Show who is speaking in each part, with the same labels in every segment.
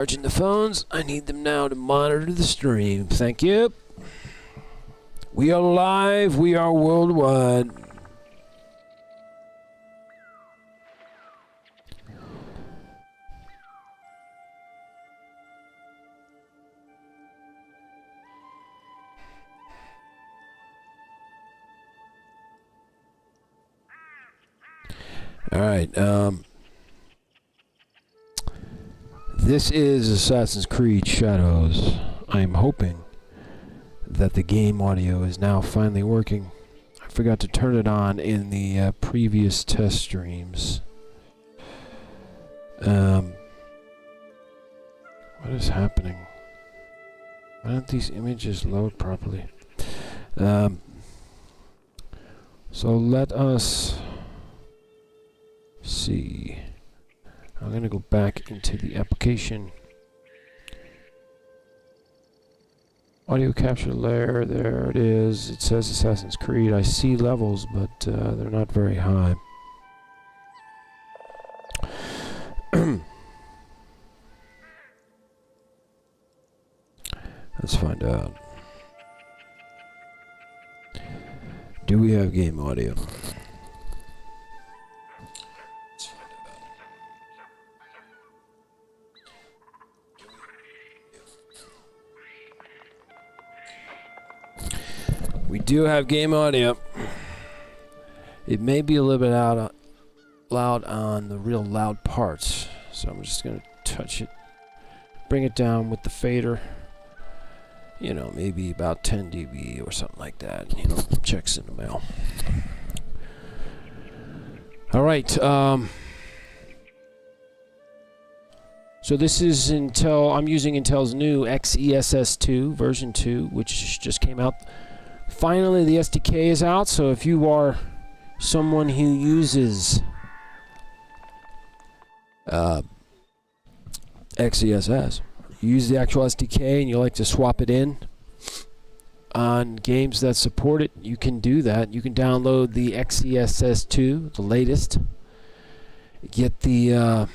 Speaker 1: Charging the phones. I need them now to monitor the stream. Thank you. We are live. We are worldwide. All right. This is Assassin's Creed Shadows. I'm hoping that the game audio is now finally working. I forgot to turn it on in the previous test streams. What is happening? Why don't these images load properly? So let us see. I'm going to go back into the application. Audio capture layer, there it is. It says Assassin's Creed. I see levels, but they're not very high. Let's find out. Do we have game audio? We do have game audio. It may be a little bit loud on the real loud parts, so I'm just going to touch it, bring it down with the fader. You know, maybe about 10 dB or something like that. You know, checks in the mail. All right. So this is Intel. I'm using Intel's new XeSS 2 version 2, which just came out. Finally, the SDK is out, so if you are someone who uses XeSS, use the actual SDK and you like to swap it in on games that support it, you can do that. You can download the XeSS 2, the latest. Get the,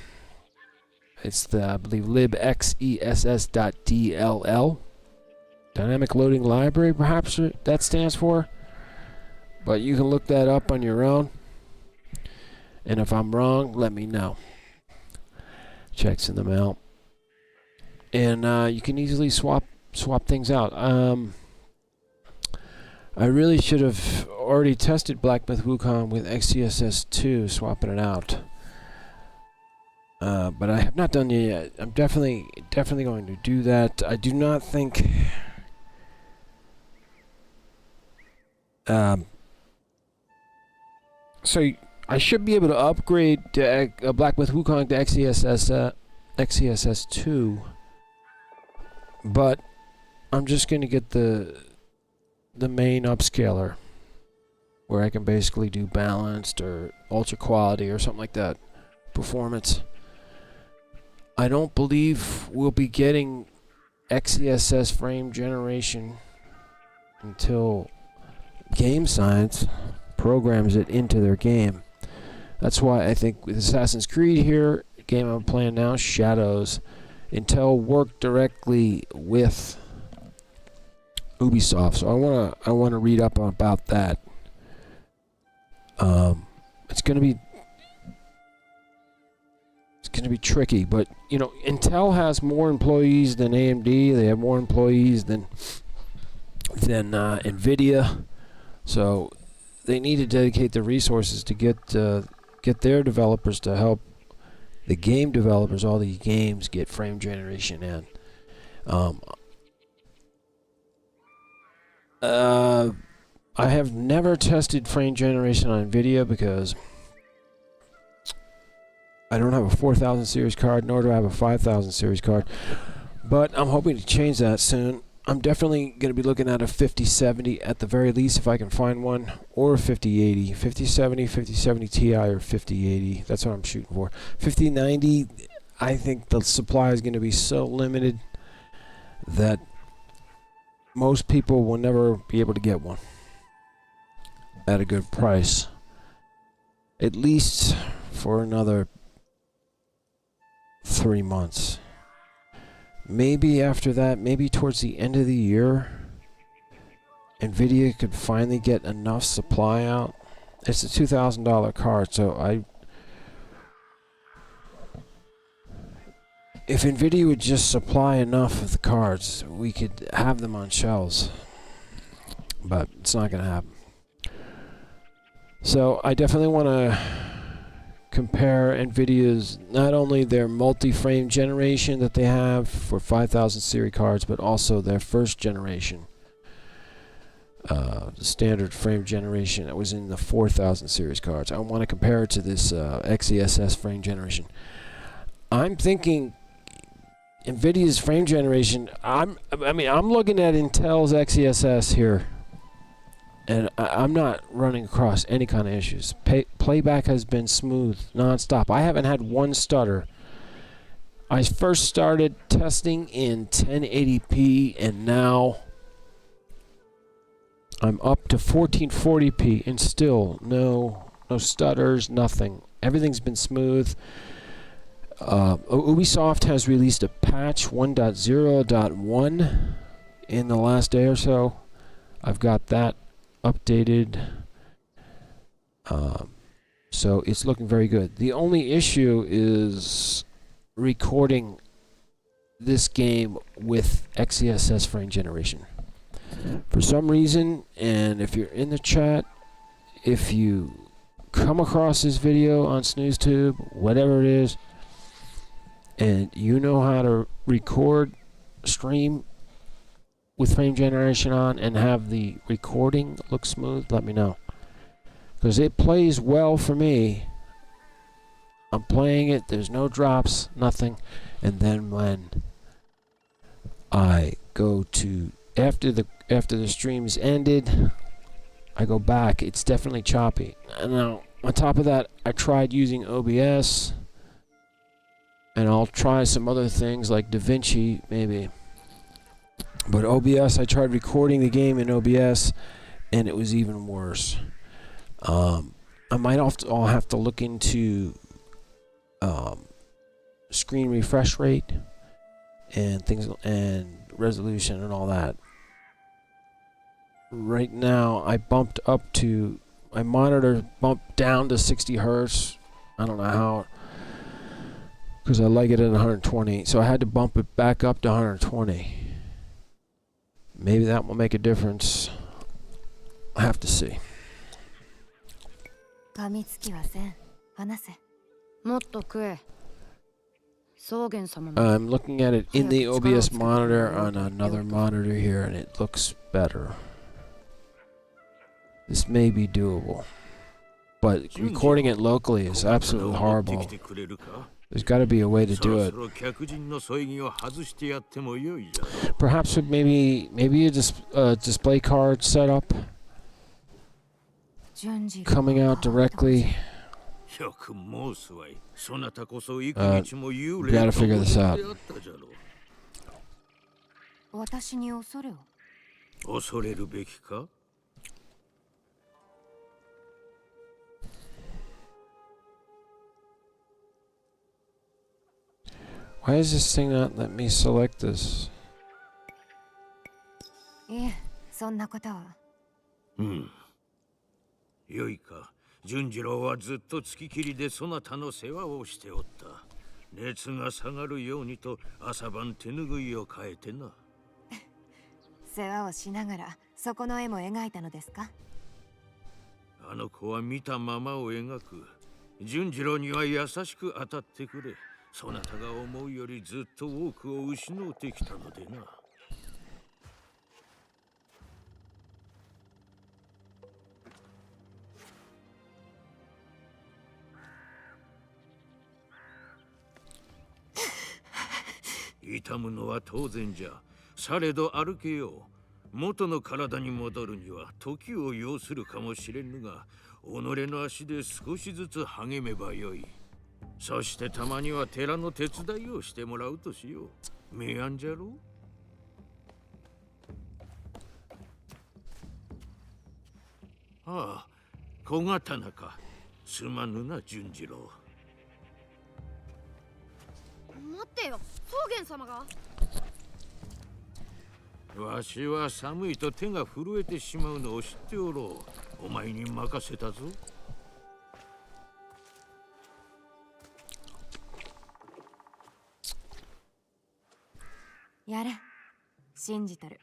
Speaker 1: it's the, I believe, libxess.dll. Dynamic Loading Library, perhaps that stands for. But you can look that up on your own. And if I'm wrong, let me know. Checks in the mail. And you can easily swap things out. I really should have already tested Black Myth Wukong with XeSS 2, swapping it out. But I have not done it yet. I'm definitely going to do that. I do not think. So I should be able to upgrade Black Myth Wukong to XeSS 2, but I'm just going to get the main upscaler, where I can basically do balanced or ultra quality or something like that, performance. I don't believe we'll be getting XeSS frame generation until Game Science programs it into their game. That's why I think with Assassin's Creed here, the game I'm playing now, Shadows, Intel worked directly with Ubisoft. So I wanna read up about that. It's gonna be tricky, but you know, Intel has more employees than AMD. They have more employees than Nvidia. So they need to dedicate the resources to get their developers to help the game developers, all the games, get frame generation in. I have never tested frame generation on Nvidia because I don't have a 4000 series card, nor do I have a 5000 series card. But I'm hoping to change that soon. I'm definitely going to be looking at a 5070 at the very least, if I can find one, or a 5080. 5070, 5070 Ti, or 5080. That's what I'm shooting for. 5090, I think the supply is going to be so limited that most people will never be able to get one at a good price. At least for another 3 months. maybe after that, maybe towards the end of the year, NVIDIA could finally get enough supply out. It's a $2,000 card, so if NVIDIA would just supply enough of the cards, we could have them on shelves. But it's not going to happen. So I definitely want to compare NVIDIA's, not only their multi-frame generation that they have for 5000 series cards, but also their first generation. The standard frame generation that was in the 4000 series cards. I want to compare it to this XeSS frame generation. I'm thinking NVIDIA's frame generation, I'm looking at Intel's XeSS here, and I'm not running across any kind of issues. Playback has been smooth, non-stop. I haven't had one stutter. I first started testing in 1080p, and now I'm up to 1440p, and still no stutters, nothing. Everything's been smooth. Ubisoft has released a patch 1.0.1 in the last day or so. I've got that updated. So it's looking very good. The only issue is recording this game with XeSS frame generation. For some reason, and if you're in the chat, if you come across this video on SnoozeTube, whatever it is, and you know how to record, stream with frame generation on and have the recording look smooth, let me know. Because it plays well for me. I'm playing it, there's no drops, nothing. And then when I go to after the stream's ended, I go back, it's definitely choppy. And now on top of that, I tried using OBS, and I'll try some other things like DaVinci maybe. But OBS, I tried recording the game in OBS, and it was even worse. I might I'll have to look into screen refresh rate and things, and resolution and all that. Right now, my monitor bumped down to 60 hertz. I don't know how, because I like it at 120, so I had to bump it back up to 120. Maybe that will make a difference. I have to see. I'm looking at it in the OBS monitor on another monitor here, and it looks better. This may be doable, but recording it locally is absolutely horrible. There's got to be a way to do it. Perhaps with maybe a display card setup coming out directly. We gotta figure this out. Why is this thing not letting me select this?
Speaker 2: わしは寒いと手が震えてしまうのを知っておろう。お前に任せたぞ。
Speaker 3: やれ、信じとる。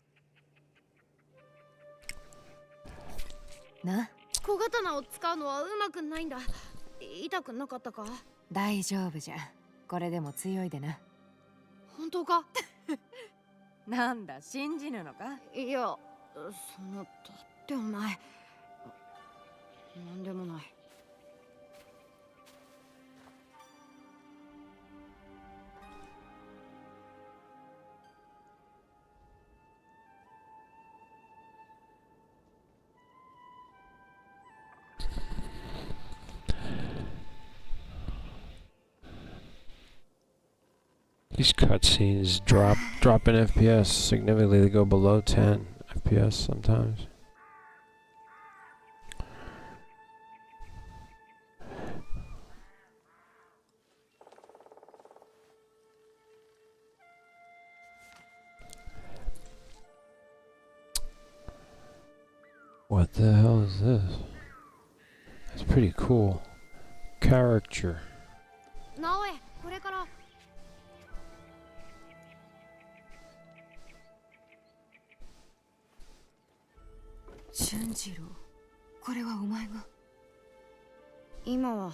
Speaker 3: な、
Speaker 4: 小刀を使うのはうまくないんだ。痛くなかったか？
Speaker 3: 大丈夫じゃ。これでも強いでな。
Speaker 4: 本当か？
Speaker 3: なんだ、信じぬのか？
Speaker 4: いや、だってお前、なんでもない。
Speaker 1: These cutscenes drop in FPS significantly. They go below 10 FPS sometimes. What the hell is this? That's pretty cool. Character.
Speaker 4: 直江、これから。
Speaker 3: 俊次郎、これはお前が。
Speaker 4: 今は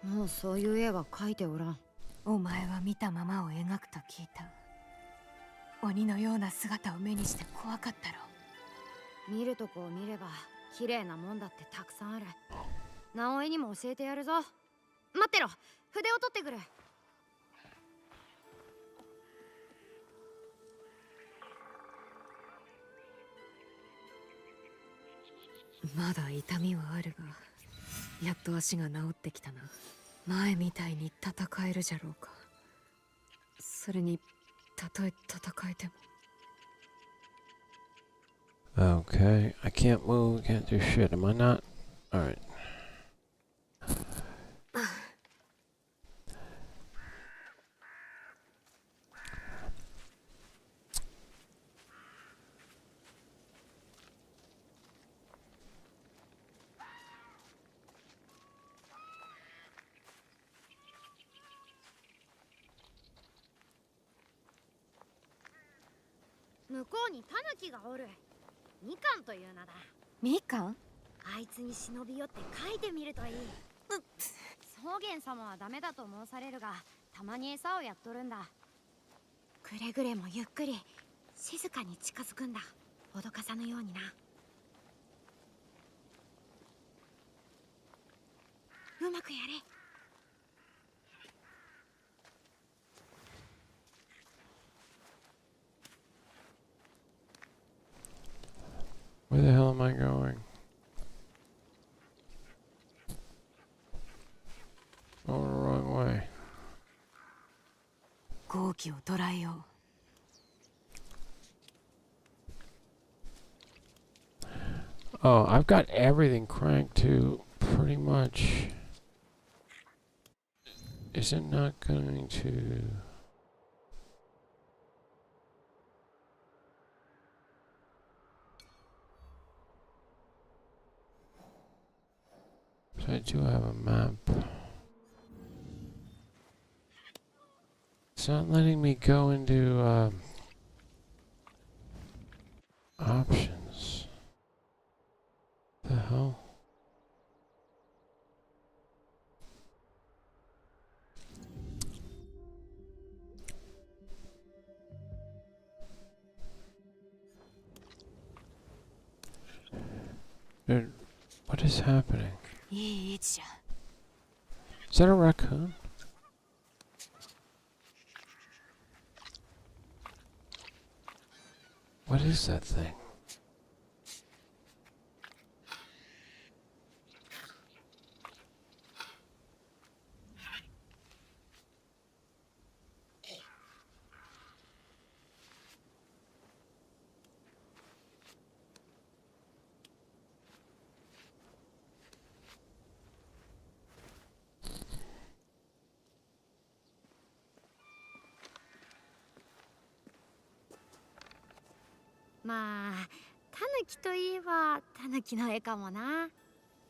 Speaker 4: もうそういう絵は描いておらん。
Speaker 3: お前は見たままを描くと聞いた。鬼のような姿を目にして怖かったろう。
Speaker 4: 見るとこを見れば綺麗なもんだってたくさんある。直江にも教えてやるぞ。待ってろ、筆を取ってくる。
Speaker 3: まだ痛みはあるが、やっと足が治ってきたな。前みたいに戦えるじゃろうか。それに、たとえ戦えても。
Speaker 1: Okay, I can't move, can't do shit. Am I not? Alright.
Speaker 4: 向こうにタヌキがおる。みかんという名だ。
Speaker 3: みかん？
Speaker 4: あいつに忍び寄って書いてみるといい。草原様はダメだと申されるが、たまに餌をやっとるんだ。くれぐれもゆっくり静かに近づくんだ。脅かさぬようにな。うまくやれ。
Speaker 1: Where the hell am I going? Oh, the wrong way.
Speaker 3: 好機を捉えよう。
Speaker 1: Oh, I've got everything cranked to pretty much. Is it not going to... So I do have a map. It's not letting me go into options. The hell? Dude, what is happening?
Speaker 3: いい位置じゃ。
Speaker 1: Is that a raccoon? What is that thing?
Speaker 4: まあタヌキといえばタヌキの絵かもな。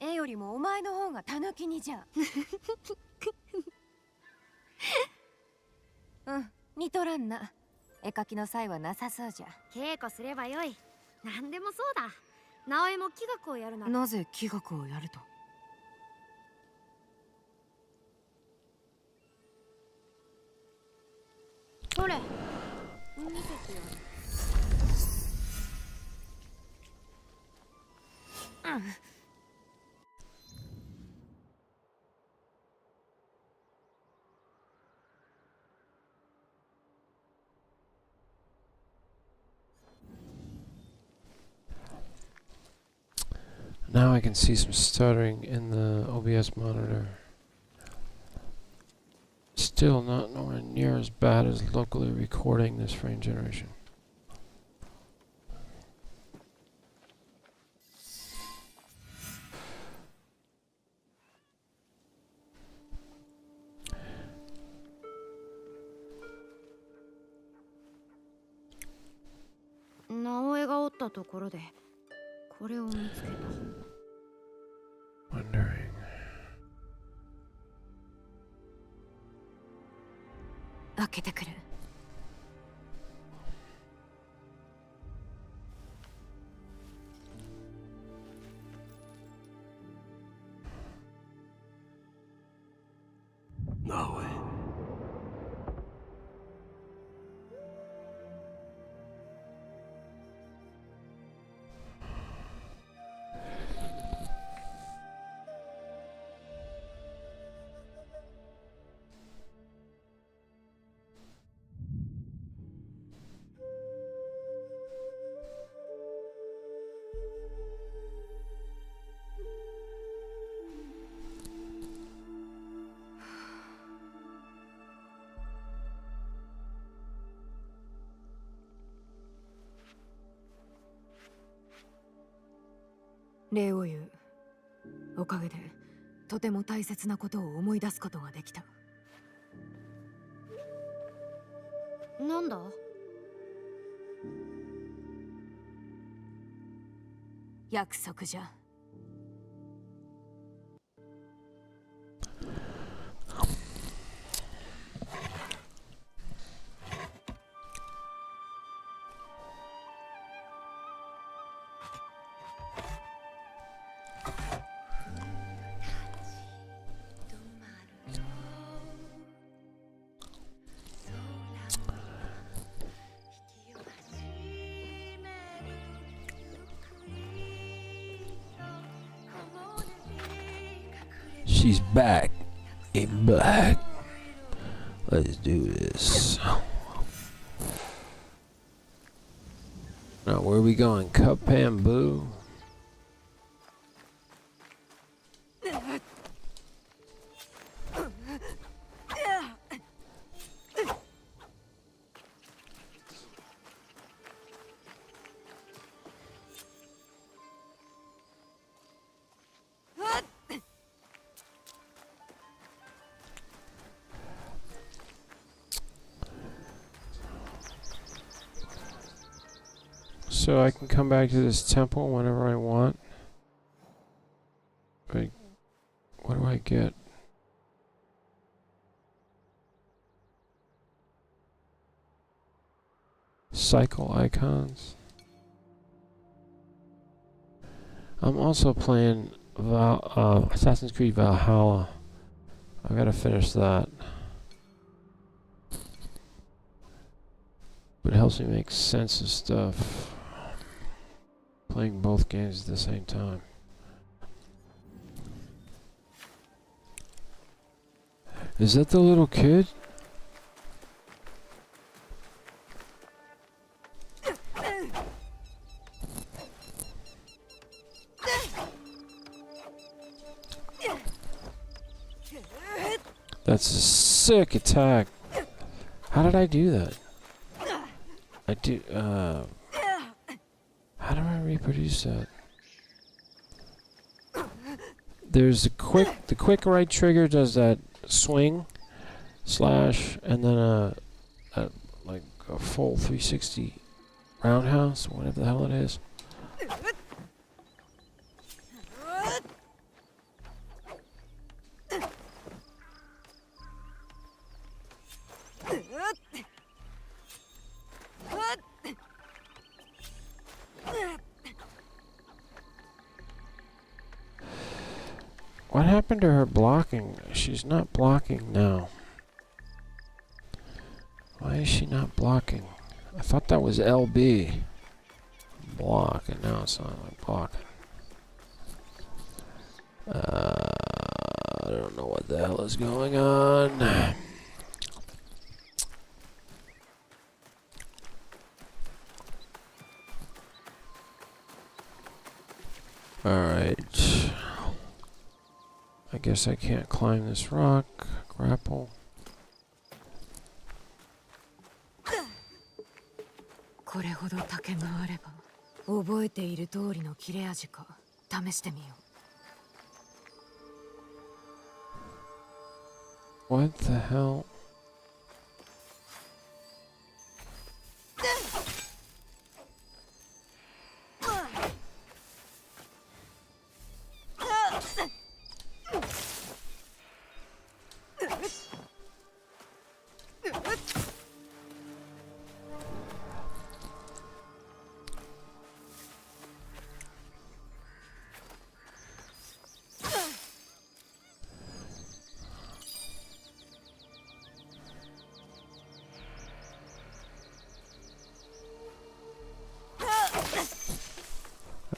Speaker 3: 絵よりもお前の方がタヌキにじゃ。うん、似とらんな。絵描きの才はなさそうじゃ。
Speaker 4: 稽古すればよい。何でもそうだ。直江も器楽をやるなら。
Speaker 3: なぜ器楽をやると？
Speaker 4: ほれ、見せてやる。
Speaker 1: Now I can see some stuttering in the OBS monitor. Still not nowhere near as bad as locally recording this frame generation.
Speaker 4: Naoe が折ったところでこれを見つけた。
Speaker 1: Wondering.
Speaker 3: 開けてくる。
Speaker 5: Naoe.
Speaker 3: 「礼を言う。おかげでとても大切なことを思い出すことができた。
Speaker 4: なんだ？
Speaker 3: 約束じゃ。
Speaker 1: She's back in black. Let's do this. Now, where are we going? Cup Bamboo? So I can come back to this temple whenever I want. Wait, what do I get? Cycle icons. I'm also playing Assassin's Creed Valhalla. I gotta finish that. But it helps me make sense of stuff. Playing both games at the same time. Is that the little kid? That's a sick attack. How did I do that? I do, how do I reproduce that? There's the quick right trigger does that swing, slash, and then like a full 360 roundhouse, whatever the hell it is. What happened to her blocking? She's not blocking now. Why is she not blocking? I thought that was LB. Block, and now it's not like blocking. I don't know what the hell is going on. Alright. I guess I can't climb this rock. Grapple.
Speaker 3: これほど竹があれば覚えている通りの切れ味か試してみよう。
Speaker 1: What the hell?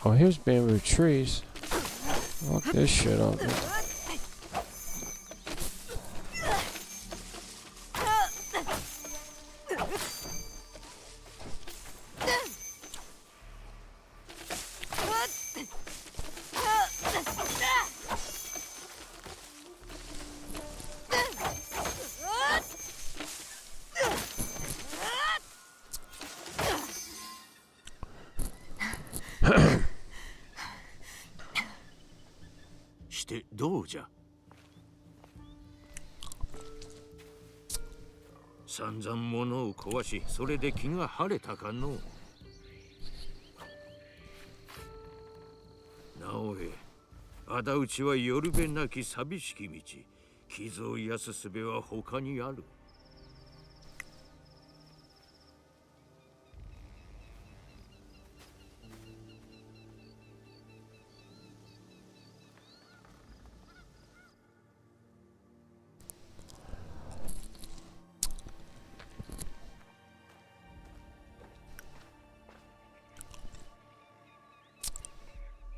Speaker 1: Oh, here's bamboo trees. Fuck this shit up. Huh.
Speaker 2: してどうじゃ。散々物を壊し、それで気が晴れたかの。なおえ、仇討ちは夜べなき寂しき道。傷を癒す術は他にある。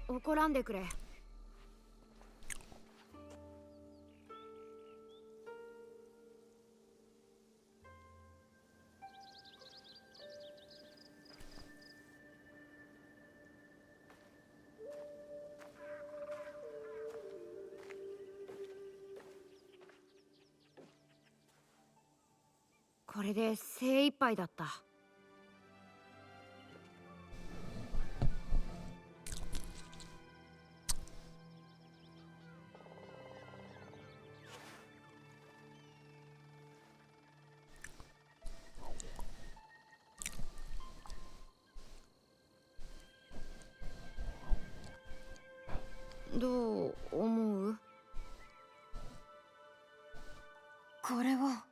Speaker 4: 怒らんでくれ。これで精一杯だった。どう思う？これは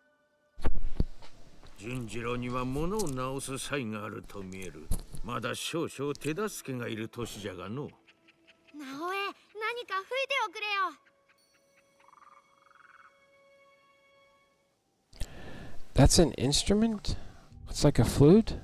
Speaker 2: 純次郎には物を直す才があると見える。まだ少々手助けがいる年じゃがの。
Speaker 4: 直江、何か吹いておくれよ。
Speaker 1: That's an instrument? It's like a flute?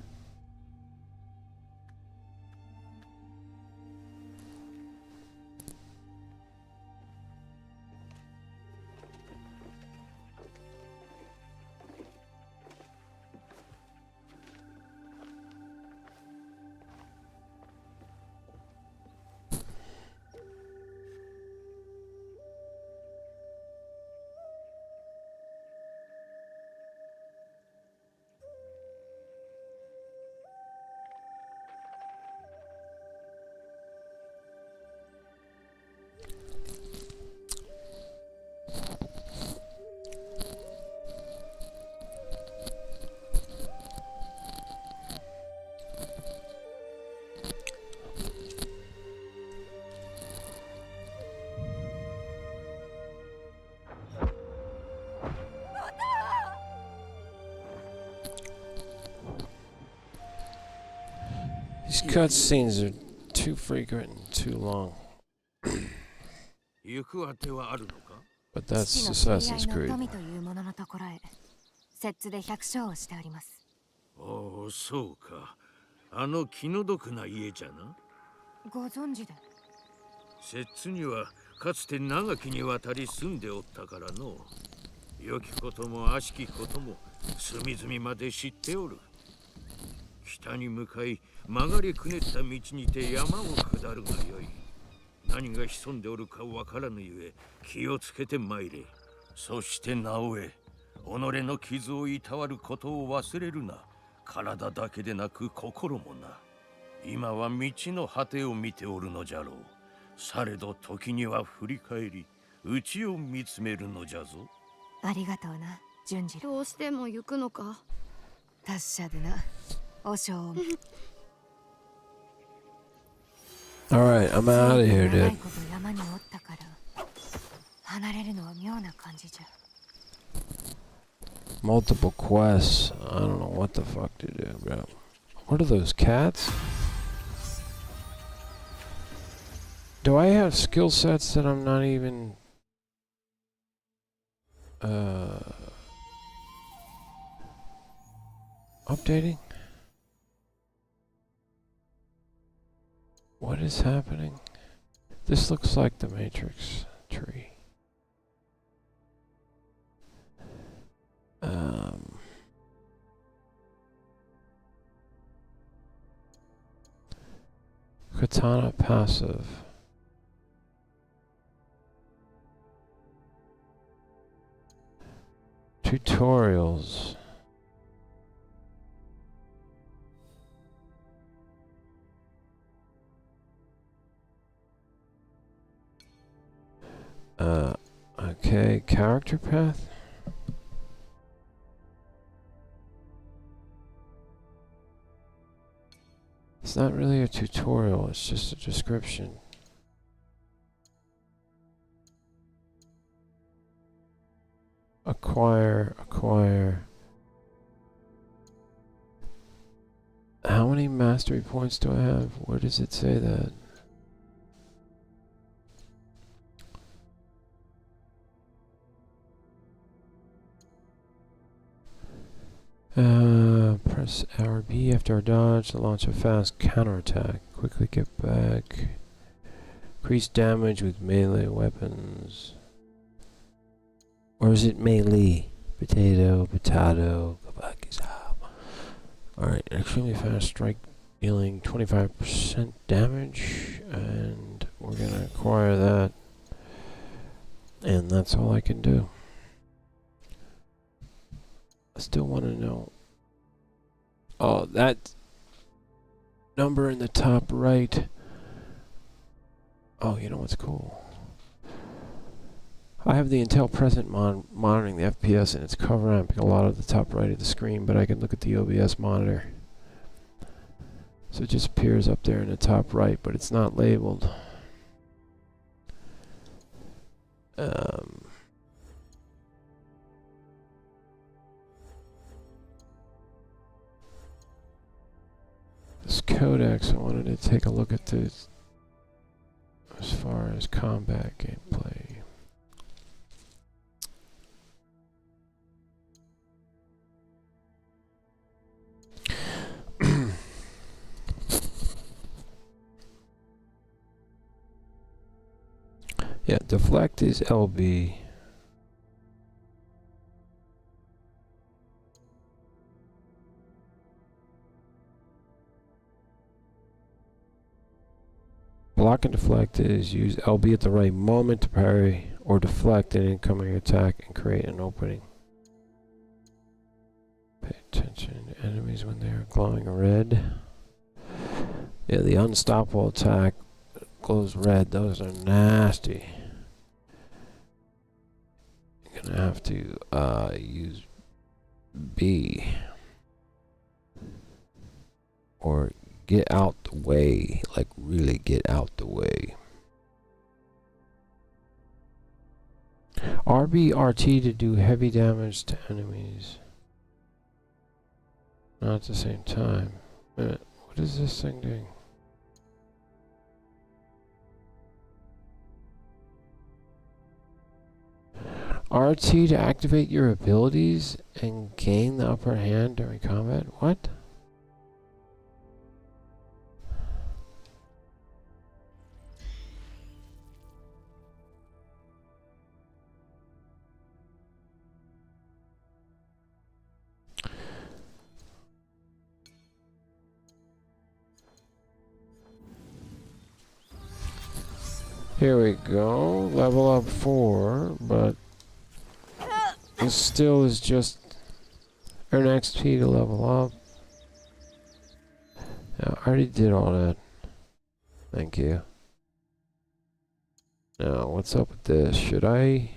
Speaker 1: These cutscenes are too frequent and too long.
Speaker 2: 行くあてはあるのか？
Speaker 1: But that's
Speaker 3: 父の知り合
Speaker 1: Assassin's
Speaker 3: いの
Speaker 1: Creed.
Speaker 3: 富というもののところへ摂津で百姓をしております。
Speaker 2: おお、そうか。あの気の毒な家じゃな。
Speaker 3: ご存知で？
Speaker 2: 摂津にはかつて長きにわたり住んでおったからの。良きことも悪しきことも隅々まで知っておる。北に向かい曲がりくねった道にて山を下るがよい。何が潜んでおるかわからぬゆえ気をつけて参れ。そしてなおえ、己の傷をいたわることを忘れるな。体だけでなく心もな。今は道の果てを見ておるのじゃろう。されど時には振り返り内を見つめるのじゃぞ。
Speaker 3: ありがとうな、順次。
Speaker 4: どうしても行くのか？
Speaker 3: 達者でな、お尚。
Speaker 1: Alright, I'm out of here,
Speaker 3: 長い
Speaker 1: dude.
Speaker 3: こと山におったから離れるのは妙な感じじゃ。
Speaker 1: Multiple quests. I don't know what the fuck to do, bro. What are those cats? Do I have skill sets that I'm not even updating? What is happening? This looks like the Matrix tree. Katana passive. Tutorials. Okay, character path. It's not really a tutorial, it's just a description. Acquire. How many mastery points do I have? Where does it say that? Press RB after a dodge to launch a fast counterattack. Quickly get back. Increase damage with melee weapons. Or is it melee? Potato. Alright, extremely fast strike dealing 25% damage. And we're gonna acquire that. And that's all I can do. I still want to know. Oh, that number in the top right. Oh, you know what's cool? I have the Intel present monitoring the FPS and it's covering a lot of the top right of the screen, but I can look at the OBS monitor. So it just appears up there in the top right, but it's not labeled. This codex, I wanted to take a look at this as far as combat gameplay. Yeah, deflect is LB. Block and deflect is use LB at the right moment to parry or deflect an incoming attack and create an opening. Pay attention to enemies when they are glowing red. Yeah, the unstoppable attack glows red. Those are nasty. You're gonna have to use B or get out the way, like really get out the way. RB, RT to do heavy damage to enemies. Not at the same time. Wait a minute, what What is this thing doing? RT to activate your abilities and gain the upper hand during combat? What? Here we go. Level up 4, but it still is just earn XP to level up. Yeah, I already did all that. Thank you. Now, what's up with this? Should I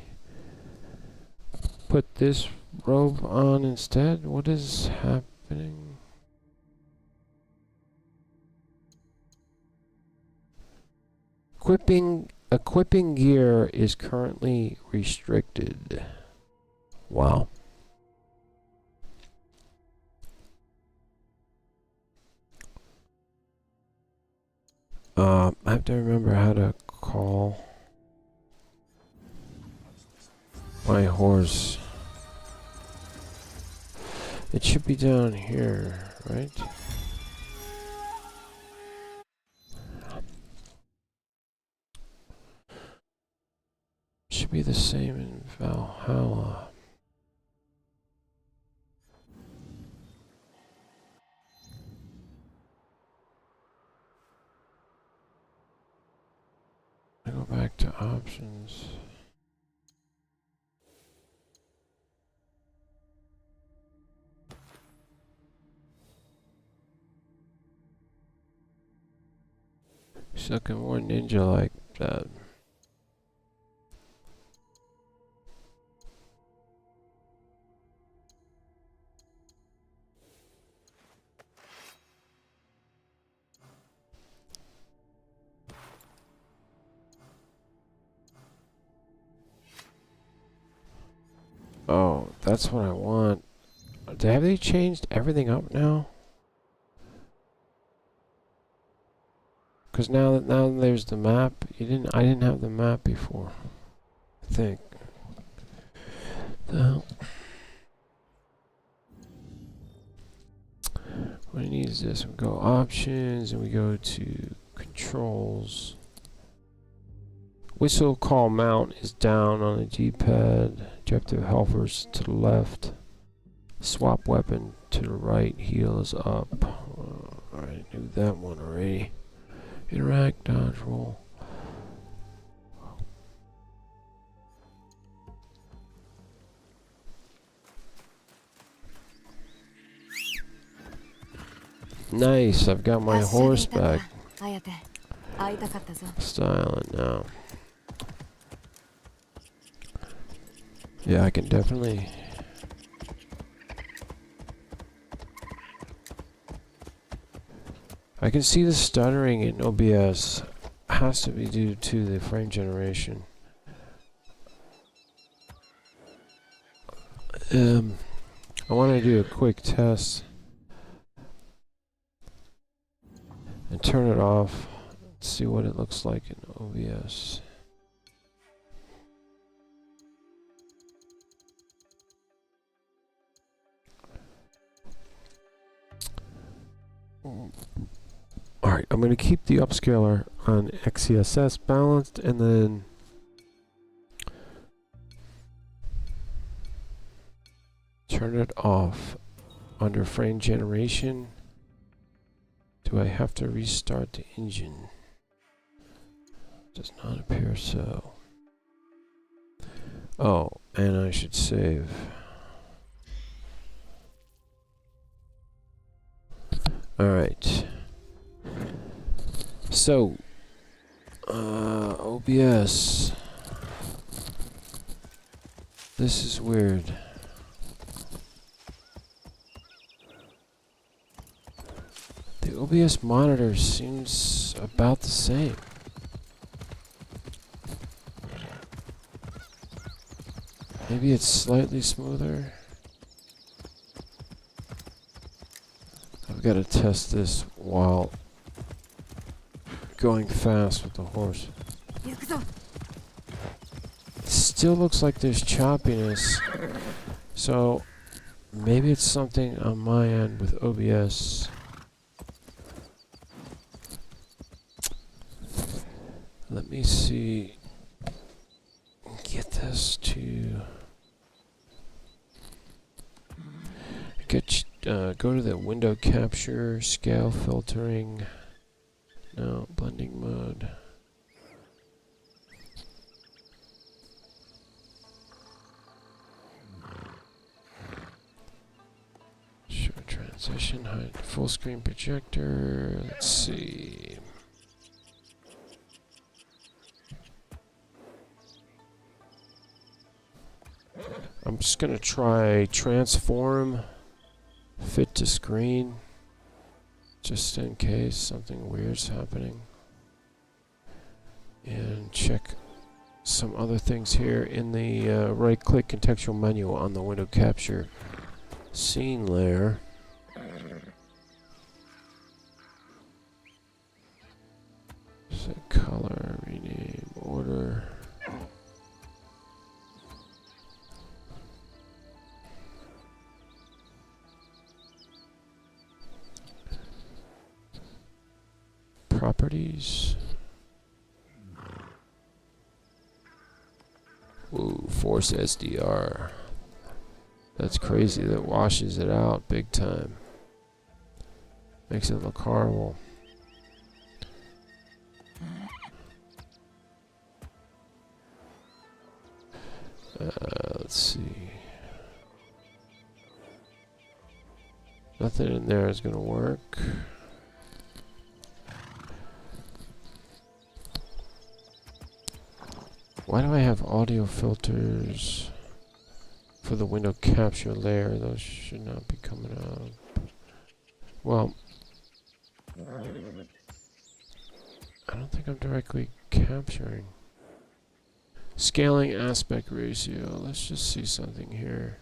Speaker 1: put this robe on instead? What is happening? Equipping gear is currently restricted. Wow. I have to remember how to call my horse. It should be down here, right? Should be the same in Valhalla. I go back to options. She's looking more ninja like that. Oh, that's what I want. Have they changed everything up now? Because now there's the map. I didn't have the map before. I think. The hell? What I need is this. We go options and we go to controls. Whistle call mount is down on the D-pad. Objective helpers to the left. Swap weapon to the right. Heal is up. Alright, do that one already. Interact, dodge, roll. Nice, I've got my horse back. Styling now. Yeah, I can definitely. I can see the stuttering in OBS. Has to be due to the frame generation. I want to do a quick test and turn it off. Let's see what it looks like in OBS. Alright, I'm going to keep the upscaler on XeSS balanced and then turn it off under frame generation. Do I have to restart the engine? Does not appear so. Oh, and I should save. Alright. So, OBS. This is weird. The OBS monitor seems about the same. Maybe it's slightly smoother. I've got to test this while going fast with the horse. Still looks like there's choppiness, so maybe it's something on my end with OBS. Let me see. Get this to go to the window capture, scale filtering. No, blending mode. Show transition, hide full screen projector. Let's see. I'm just gonna try transform, fit to screen, just in case something weird's happening. And check some other things here in the right-click contextual menu on the window capture scene layer. Set color, rename, order. Properties. Ooh, force SDR. That's crazy. That washes it out big time. Makes it look horrible. Let's see. Nothing in there is going to work. Why do I have audio filters for the window capture layer? Those should not be coming up. Well, I don't think I'm directly capturing. Scaling aspect ratio. Let's just see something here.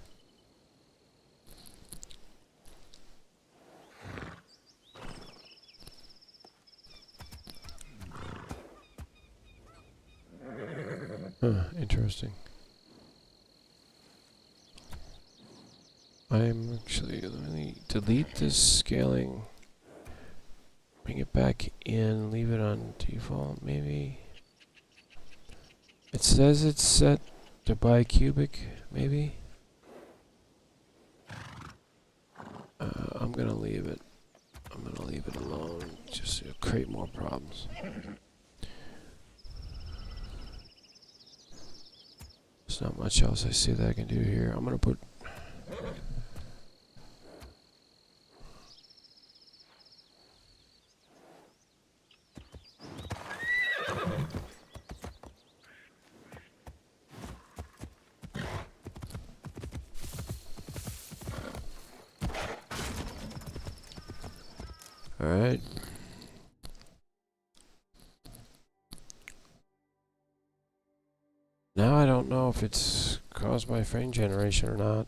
Speaker 1: Huh, interesting. I'm actually, let me delete this scaling, bring it back in, leave it on default maybe. It says it's set to bicubic, maybe. I'm gonna leave it. I'm gonna leave it alone, just to create more problems. There's not much else I see that I can do here. I'm gonna put alright. Now I don't know if it's caused by frame generation or not.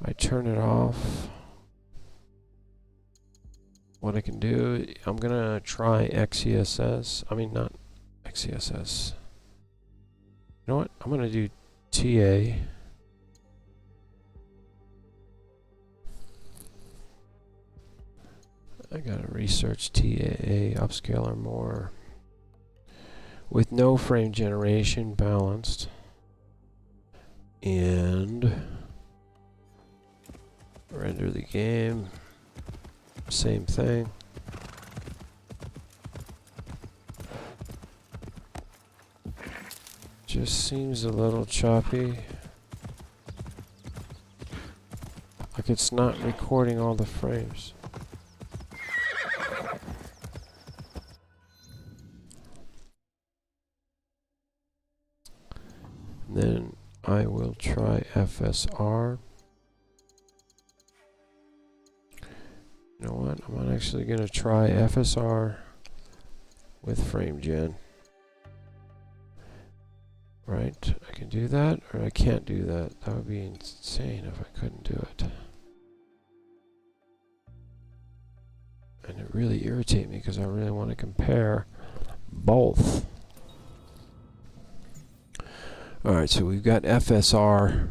Speaker 1: I turn it off. What I can do, I'm gonna try XeSS. I mean, not XeSS. You know what? I'm gonna do TA. I gotta research TAA upscaler more. With no frame generation, balanced. And render the game. Same thing. Just seems a little choppy. Like it's not recording all the frames. Then I will try FSR. You know what? I'm actually going to try FSR with frame gen. Right? I can do that, or I can't do that. That would be insane if I couldn't do it. And it really irritates me because I really want to compare both. Alright, so we've got FSR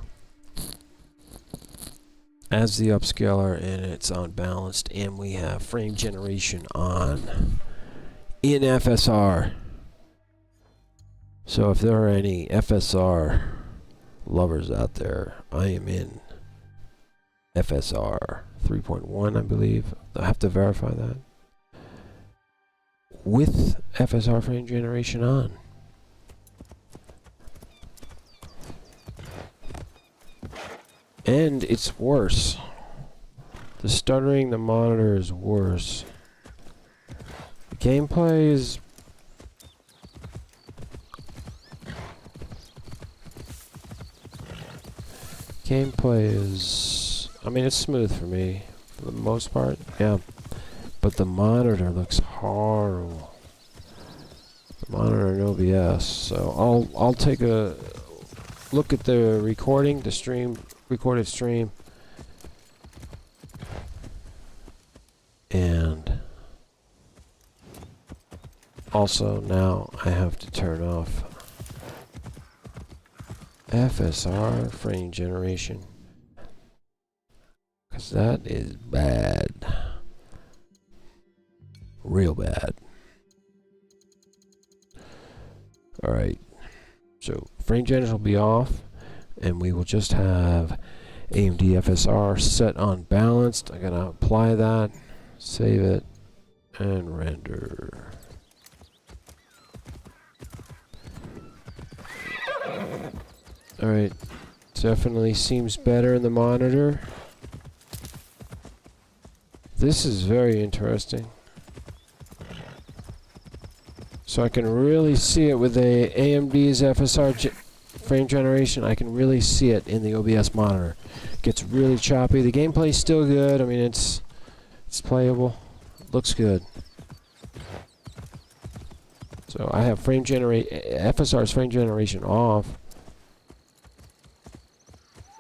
Speaker 1: as the upscaler and it's unbalanced, and we have frame generation on in FSR. So if there are any FSR lovers out there, I am in FSR 3.1, I believe. I have to verify that. With FSR frame generation on. And it's worse. The stuttering, the monitor is worse. The gameplay is... I mean, it's smooth for me, for the most part, yeah. But the monitor looks horrible. The monitor in OBS. So I'll take a look at the recording, the stream, recorded stream. And also now I have to turn off FSR frame generation, because that is bad. Real bad. Alright, so frame generation will be off, and we will just have AMD FSR set on balanced. I gotta apply that, save it, and render. Alright, definitely seems better in the monitor. This is very interesting. So I can really see it with the AMD's FSR frame generation. I can really see it in the OBS monitor. It gets really choppy. The gameplay's still good. I mean, it's playable. Looks good. So I have FSR's frame generation off.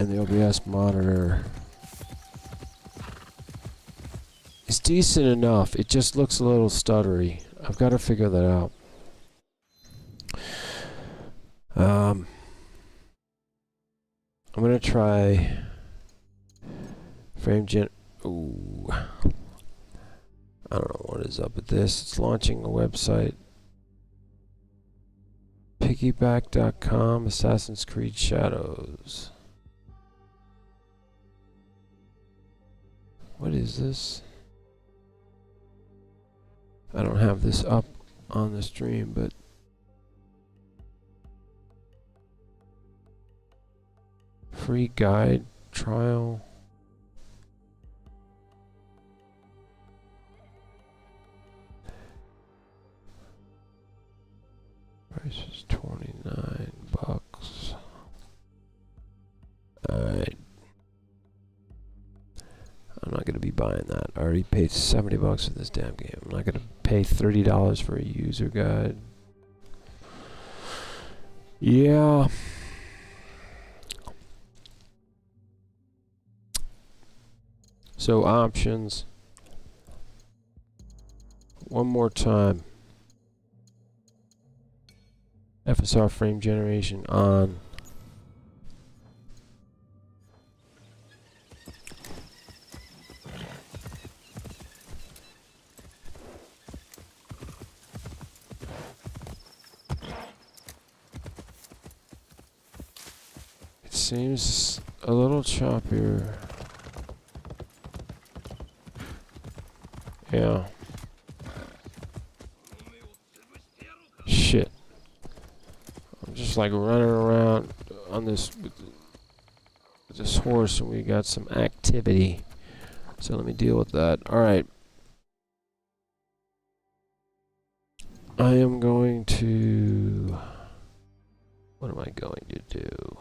Speaker 1: And the OBS monitor is decent enough. It just looks a little stuttery. I've got to figure that out. I'm gonna try Ooh. I don't know what is up with this. It's launching a website. Piggyback.com, Assassin's Creed Shadows. What is this? I don't have this up on the stream, but free guide trial. Price is $29. Alright. I'm not gonna be buying that. I already paid $70 for this damn game. I'm not gonna pay $30 for a user guide. Yeah. So options. One more time. FSR frame generation on. It seems a little choppier. Yeah. Shit. I'm just like running around on this with this horse, and we got some activity. So let me deal with that. Alright. I am going to... What am I going to do?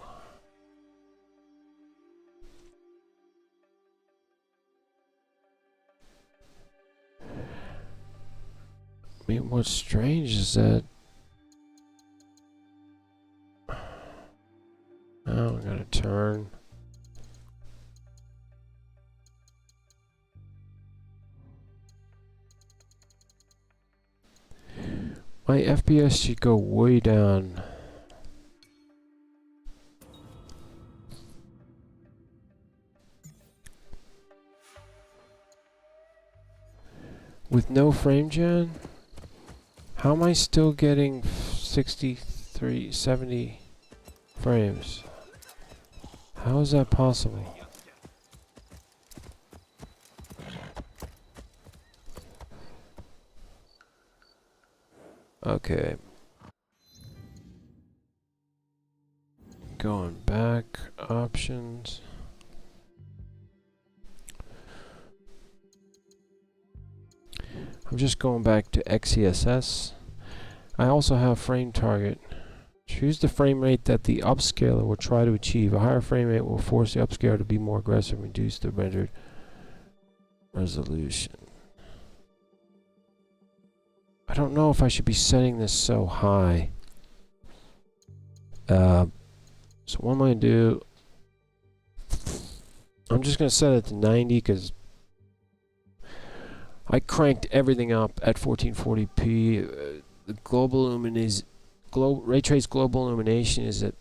Speaker 1: I mean, what's strange is that now I'm gonna turn. My FPS should go way down. With no frame gen? How am I still getting 63, 70 frames? How is that possible? Okay. Going back, options. I'm just going back to XeSS. I also have frame target. Choose the frame rate that the upscaler will try to achieve. A higher frame rate will force the upscaler to be more aggressive and reduce the rendered resolution. I don't know if I should be setting this so high. So what I'm going to do, I'm just going to set it to 90 because I cranked everything up at 1440p. The global ray trace global illumination is at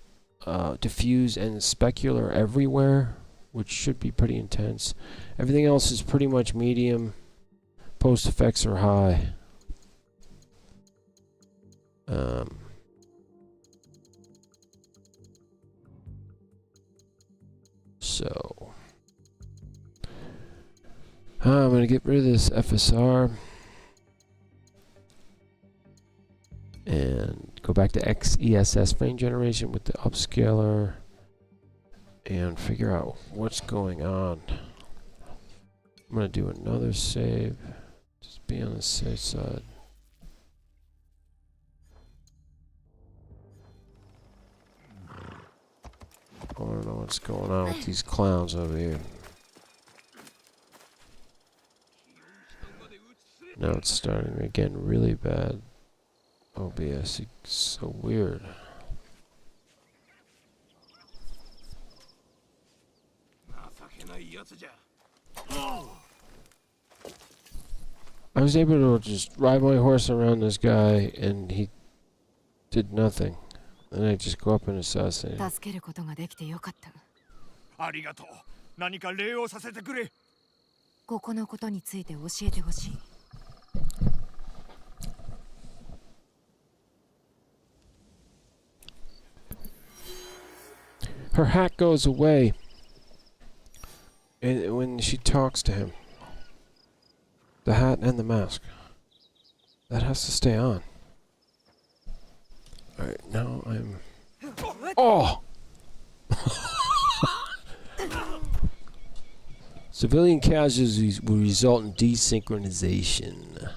Speaker 1: diffuse and specular everywhere, which should be pretty intense. Everything else is pretty much medium. Post effects are high. So I'm going to get rid of this FSR and go back to XeSS frame generation with the upscaler and figure out what's going on. I'm going to do another save. Just be on the safe side. I want to know what's going on with these clowns over here. Now it's starting again really bad. OBS, it's so weird. I was able to just ride my horse around this guy and he did nothing. And I just go up and assassinate him.
Speaker 3: 助けることができてよかった。
Speaker 5: ありがとう。何か礼をさせてくれ。
Speaker 3: ここのことについて教えてほしい。
Speaker 1: Her hat goes away when she talks to him. The hat and the mask. That has to stay on. Alright, now I'm... Oh! Civilian casualties will result in desynchronization.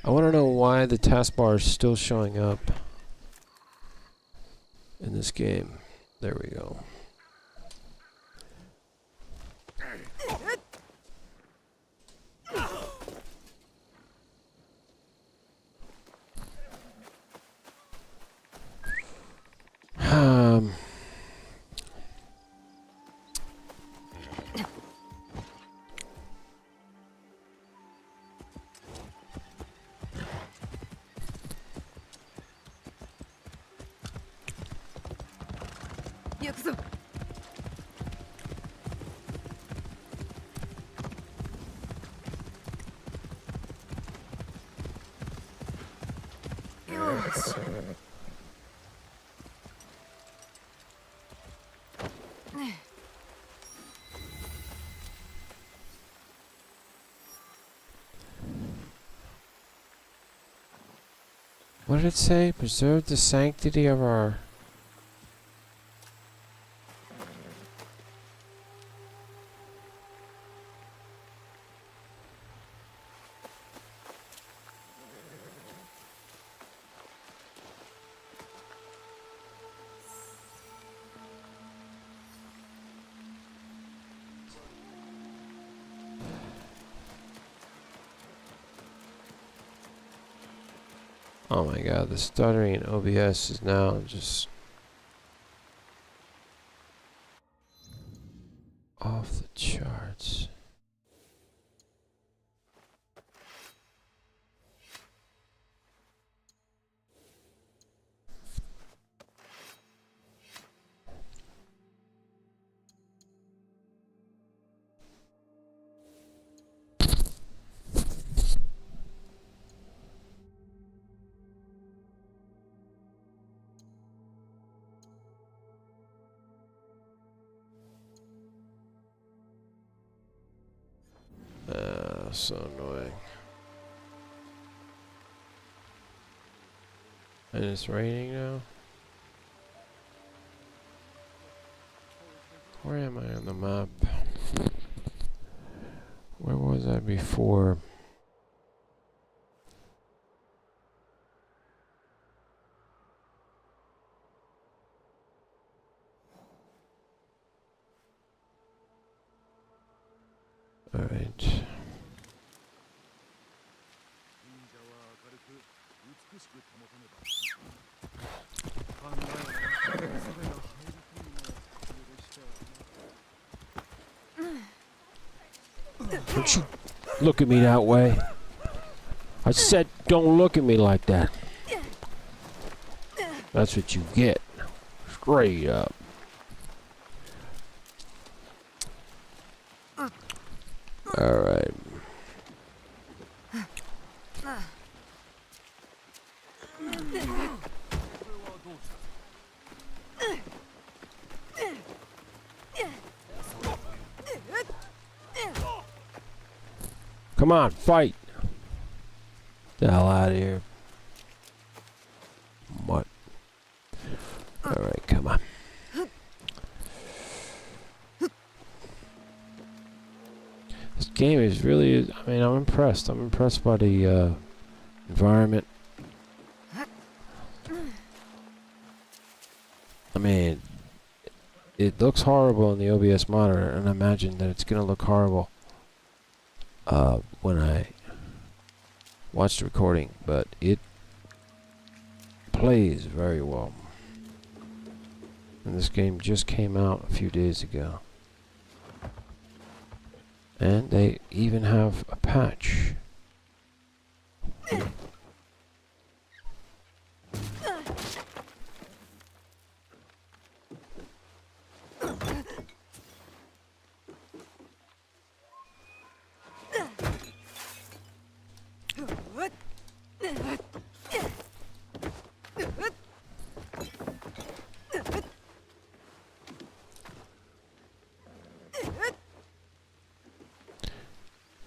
Speaker 1: I want to know why the taskbar is still showing up in this game. There we go. What did it say? Preserve the sanctity of our... Oh my god, the stuttering in OBS is now just off the charts. That's so annoying. And it's raining now? Where am I on the map? Where was I before? Alright. Don't you look at me that way. I said don't look at me like that. That's what you get. Straight up. Alright. Come on, fight! The hell out of here. What? Alright, come on. This game is really, I mean, I'm impressed. I'm impressed by the environment. I mean, it looks horrible on the OBS monitor, and I imagine that it's gonna look horrible when I watch the recording, but it plays very well. And this game just came out a few days ago. And they even have a patch.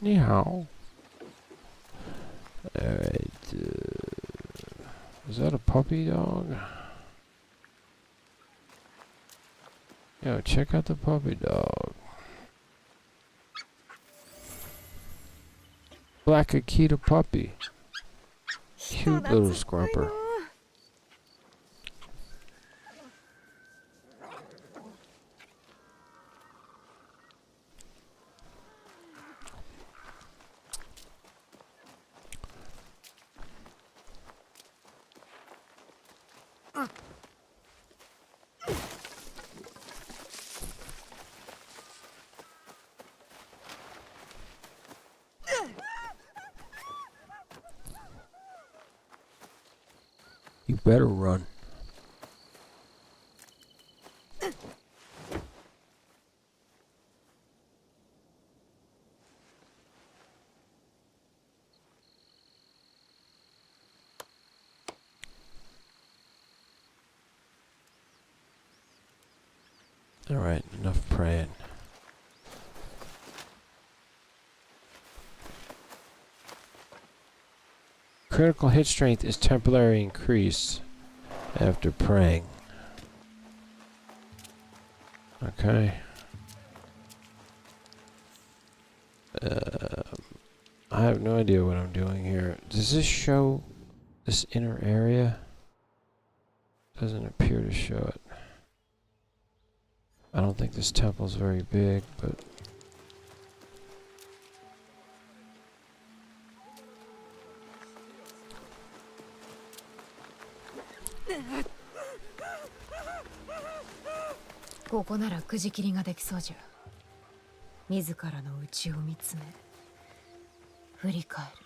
Speaker 1: Ni hao. Alright. Is that a puppy dog? Yo, check out the puppy dog. Black Akita puppy. Cute little scrumper. You better run. All right, enough praying. Critical hit strength is temporarily increased after praying. Okay. I have no idea what I'm doing here. Does this show this inner area? Doesn't appear to show it. I don't think this temple's very big, but
Speaker 3: ここならくじ切りができそうじゃ。自らの内を見つめ振り返る。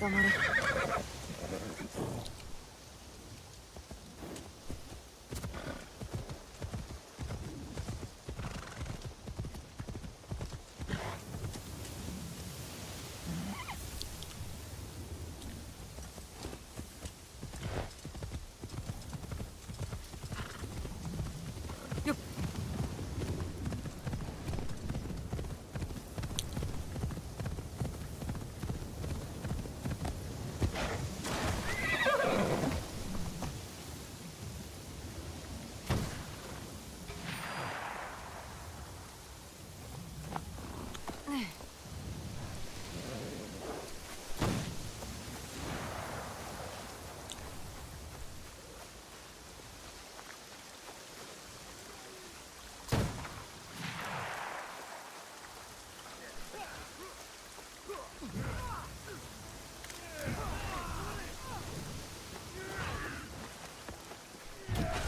Speaker 3: 黙れ。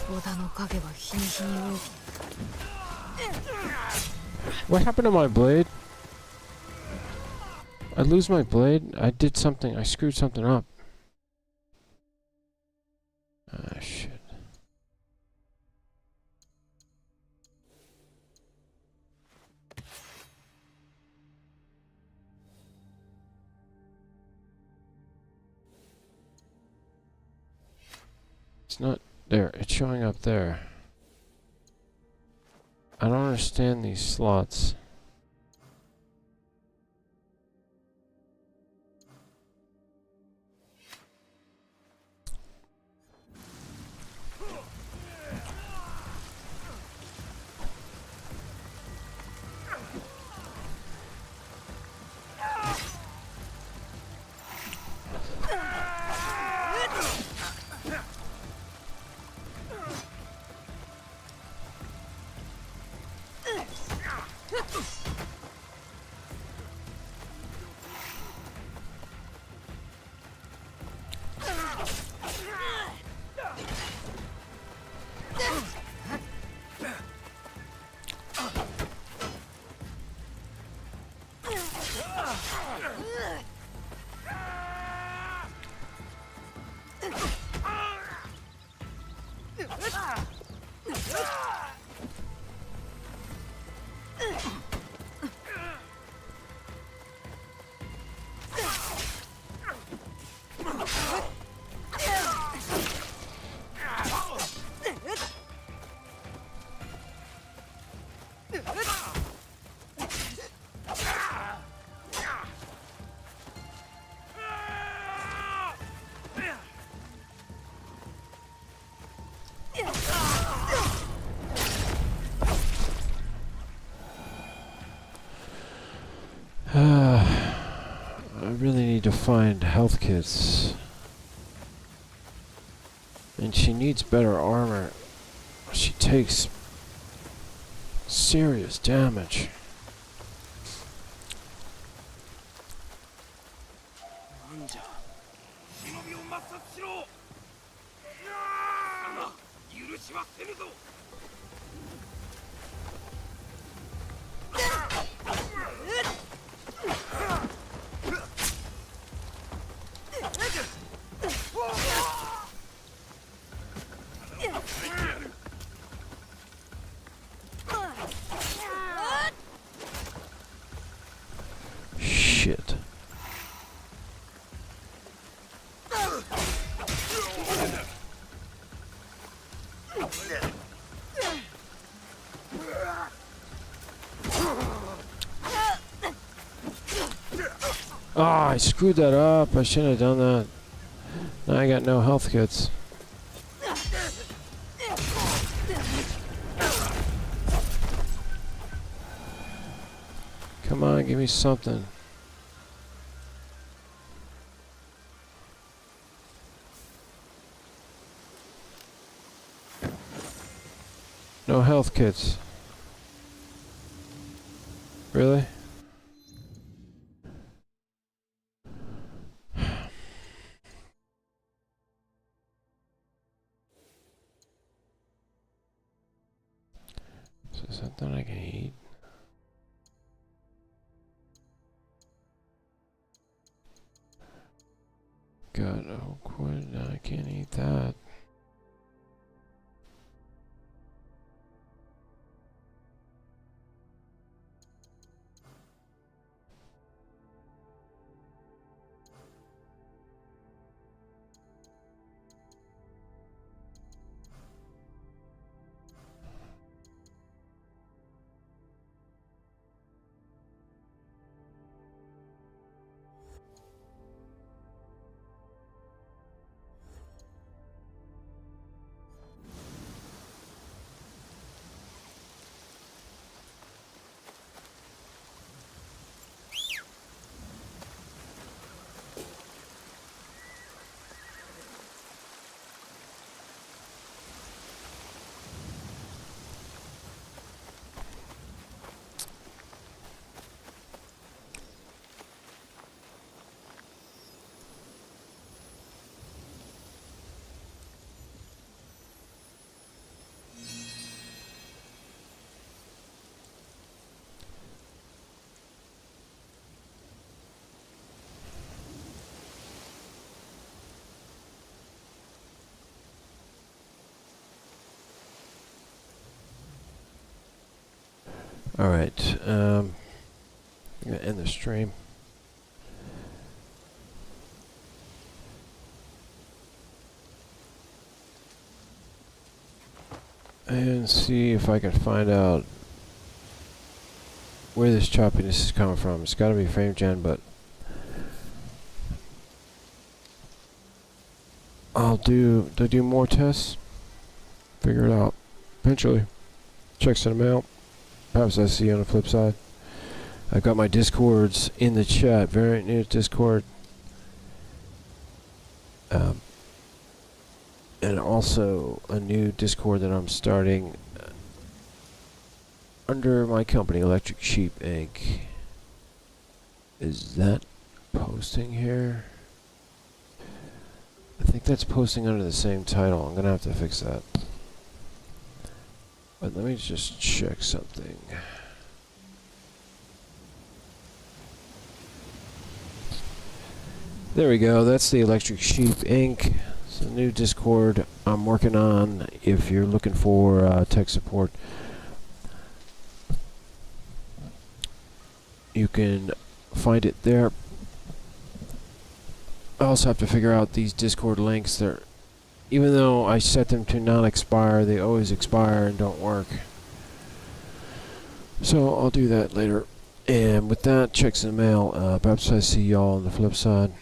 Speaker 3: 織田の影は日に日に大きく。
Speaker 1: What happened to my blade? I lose my blade? I did something. I screwed something up. Ah, shit. It's not there. It's showing up there. I don't understand these slots. I really need to find health kits. And she needs better armor. She takes serious damage. Shit. Oh, I screwed that up. I shouldn't have done that. Now I got no health kits. Come on, give me something. No health kits. Really? Is there something I can eat? God, oh, quit. I can't eat that. Alright, I'm gonna end the stream. And see if I can find out where this choppiness is coming from. It's gotta be frame gen, but I'll do more tests, figure it out eventually. Checks in the mail. Perhaps I see you on the flip side. I've got my Discords in the chat. Very new Discord. And also a new Discord that I'm starting under my company, Electric Sheep Inc. Is that posting here? I think that's posting under the same title. I'm gonna have to fix that. But let me just check something. There we go. That's the Electric Sheep Inc. It's a new Discord I'm working on. If you're looking for tech support, you can find it there. I also have to figure out these Discord links. They're, even though I set them to not expire, they always expire and don't work. So I'll do that later. And with that, checks in the mail. Perhaps I see y'all on the flip side.